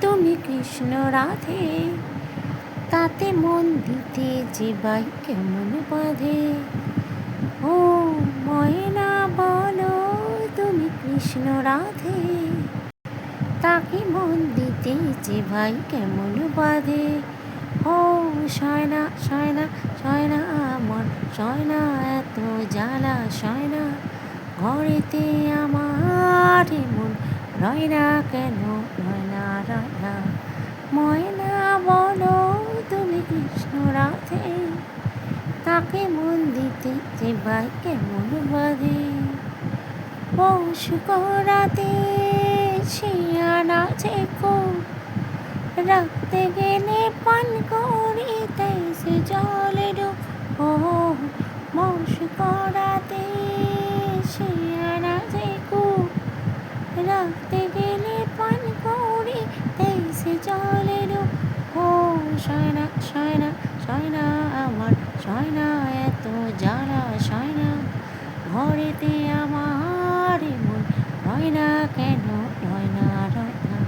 তুমি কৃষ্ণ রাধে, তাতে মন দিতে যে বাই কেমন বাঁধে। ও ময়না বলো, তুমি কৃষ্ণ রাধে, তাকে মন দিতে যে ভাই কেমন বাঁধে। ও সয়না সয়না সয়না আমার সয়না, এত জ্বালা সয়না, ঘরেতে আমার মন রয় না কেন, রয় না রয় না। ময়না বলো, তুমি কৃষ্ণ রাধে, তাকে মন দিতে যে ভাই কেমন বাঁধে। পৌষ করাতে শিয়ানা ঝেকো, রাখতে গেলে পান করিতে সে জলে ডুব। ও পৌষ করাতে শিয়ানা ঝেকো, রাখতে গেলে পান করিতে সে জলে ডুব। ও সয়না সয়না সয়না আমার সয়না, এত জ্বালা সয়না, ঘরেতে আমার মন রয় না কেন, রয় না রয় না।